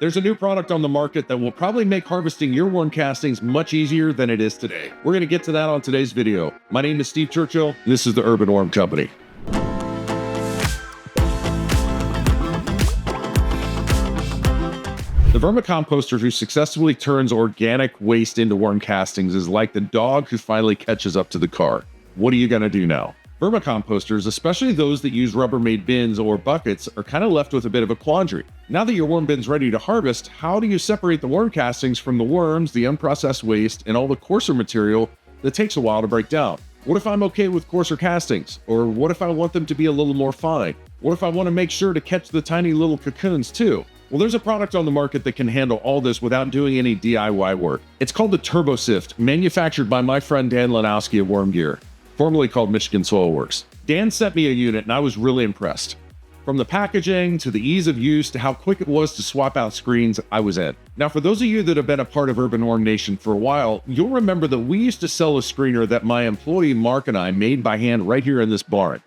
There's a new product on the market that will probably make harvesting your worm castings much easier than it is today. We're going to get to that on today's video. My name is Steve Churchill, and this is the Urban Worm Company. The vermicomposter who successfully turns organic waste into worm castings is like the dog who finally catches up to the car. What are you going to do now? Vermicomposters, especially those that use Rubbermaid bins or buckets, are kind of left with a bit of a quandary. Now that your worm bin's ready to harvest, how do you separate the worm castings from the worms, the unprocessed waste, and all the coarser material that takes a while to break down? What if I'm okay with coarser castings? Or what if I want them to be a little more fine? What if I want to make sure to catch the tiny little cocoons too? Well, there's a product on the market that can handle all this without doing any DIY work. It's called the TurboSift, manufactured by my friend Dan Lanowski of Worm Gear, formerly called Michigan Soil Works. Dan sent me a unit and I was really impressed. From the packaging to the ease of use to how quick it was to swap out screens, I was in. Now, for those of you that have been a part of Urban Worm Nation for a while, you'll remember that we used to sell a screener that my employee Mark and I made by hand right here in this barn.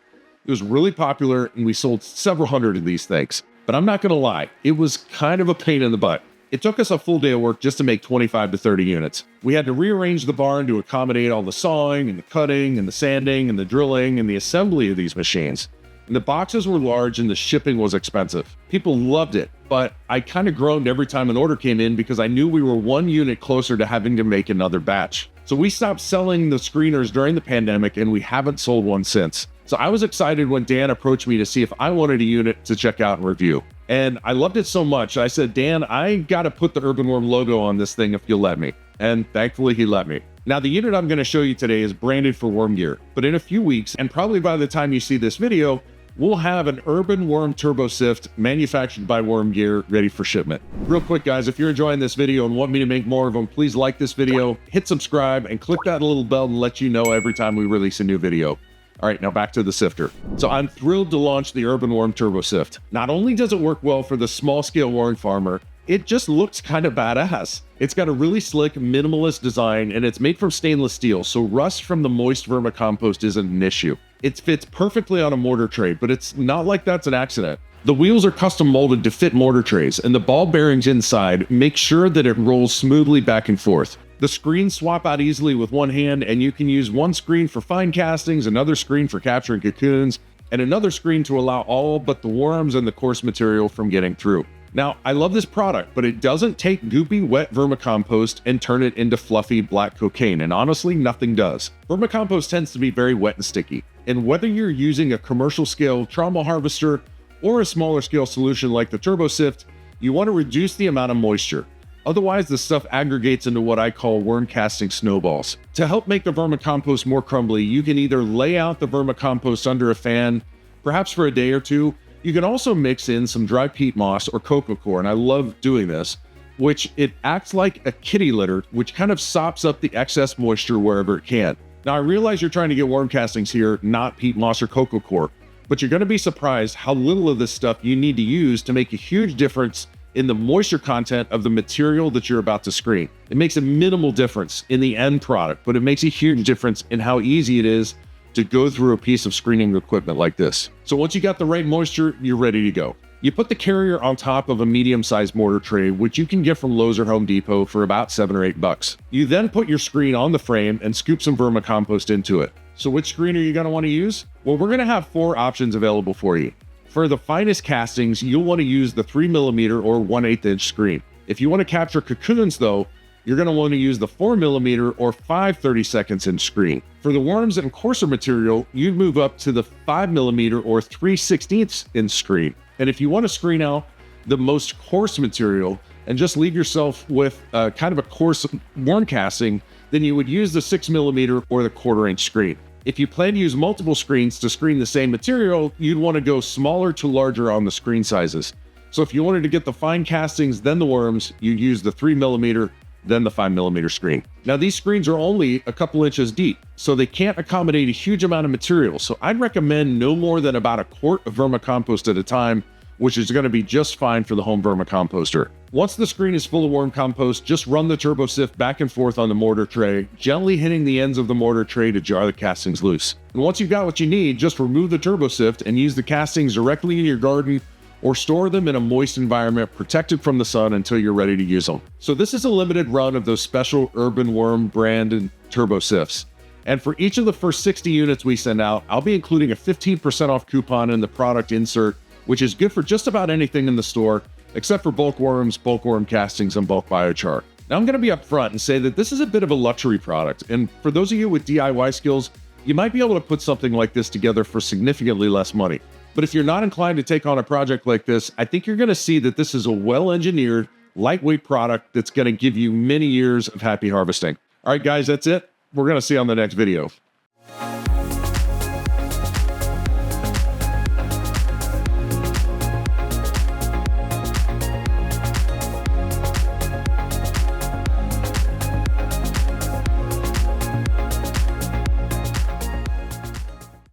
It was really popular and we sold several hundred of these things. But I'm not gonna lie, it was kind of a pain in the butt. It took us a full day of work just to make 25 to 30 units. We had to rearrange the barn to accommodate all the sawing and the cutting and the sanding and the drilling and the assembly of these machines. And the boxes were large and the shipping was expensive. People loved it, but I kind of groaned every time an order came in because I knew we were one unit closer to having to make another batch. So we stopped selling the screeners during the pandemic and we haven't sold one since. So I was excited when Dan approached me to see if I wanted a unit to check out and review. And I loved it so much, I said, Dan, I gotta put the Urban Worm logo on this thing if you'll let me. And thankfully he let me. Now the unit I'm gonna show you today is branded for Worm Gear, but in a few weeks, and probably by the time you see this video, we'll have an Urban Worm TurboSift manufactured by Worm Gear ready for shipment. Real quick guys, if you're enjoying this video and want me to make more of them, please like this video, hit subscribe, and click that little bell to let you know every time we release a new video. All right, now back to the sifter. So I'm thrilled to launch the Urban Worm TurboSift. Not only does it work well for the small scale worm farmer, it just looks kind of badass. It's got a really slick, minimalist design, and it's made from stainless steel, so rust from the moist vermicompost isn't an issue. It fits perfectly on a mortar tray, but it's not like that's an accident. The wheels are custom molded to fit mortar trays, and the ball bearings inside make sure that it rolls smoothly back and forth. The screens swap out easily with one hand, and you can use one screen for fine castings, another screen for capturing cocoons, and another screen to allow all but the worms and the coarse material from getting through. Now, I love this product, but it doesn't take goopy, wet vermicompost and turn it into fluffy black cocaine, and honestly, nothing does. Vermicompost tends to be very wet and sticky, and whether you're using a commercial scale trommel harvester or a smaller scale solution like the TurboSift, you want to reduce the amount of moisture. Otherwise, the stuff aggregates into what I call worm casting snowballs. To help make the vermicompost more crumbly, you can either lay out the vermicompost under a fan, perhaps for a day or two. You can also mix in some dry peat moss or coco coir, and I love doing this, which it acts like a kitty litter, which kind of sops up the excess moisture wherever it can. Now, I realize you're trying to get worm castings here, not peat moss or coco coir, but you're going to be surprised how little of this stuff you need to use to make a huge difference in the moisture content of the material that you're about to screen. It makes a minimal difference in the end product, but it makes a huge difference in how easy it is to go through a piece of screening equipment like this. So once you got the right moisture, you're ready to go. You put the carrier on top of a medium-sized mortar tray, which you can get from Lowe's or Home Depot for about $7 or $8. You then put your screen on the frame and scoop some vermicompost into it. So which screen are you gonna wanna use? Well, we're gonna have 4 options available for you. For the finest castings, you'll want to use the 3mm or 1/8 inch screen. If you want to capture cocoons though, you're going to want to use the 4mm or 5/32 inch screen. For the worms and coarser material, you'd move up to the 5mm or 3/16 inch screen. And if you want to screen out the most coarse material and just leave yourself with kind of a coarse worm casting, then you would use the 6mm or the 1/4 inch screen. If you plan to use multiple screens to screen the same material, you'd want to go smaller to larger on the screen sizes. So if you wanted to get the fine castings, then the worms, you use the 3mm, then the 5mm screen. Now these screens are only a couple inches deep, so they can't accommodate a huge amount of material. So I'd recommend no more than about a quart of vermicompost at a time, which is going to be just fine for the home vermicomposter. Once the screen is full of worm compost, just run the TurboSift back and forth on the mortar tray, gently hitting the ends of the mortar tray to jar the castings loose. And once you've got what you need, just remove the TurboSift and use the castings directly in your garden or store them in a moist environment protected from the sun until you're ready to use them. So this is a limited run of those special Urban Worm branded turbo sifs. And for each of the first 60 units we send out, I'll be including a 15% off coupon in the product insert, which is good for just about anything in the store, except for bulk worms, bulk worm castings, and bulk biochar. Now I'm going to be upfront and say that this is a bit of a luxury product, and for those of you with DIY skills, you might be able to put something like this together for significantly less money. But if you're not inclined to take on a project like this, I think you're going to see that this is a well-engineered, lightweight product that's going to give you many years of happy harvesting. All right, guys, that's it. We're going to see you on the next video.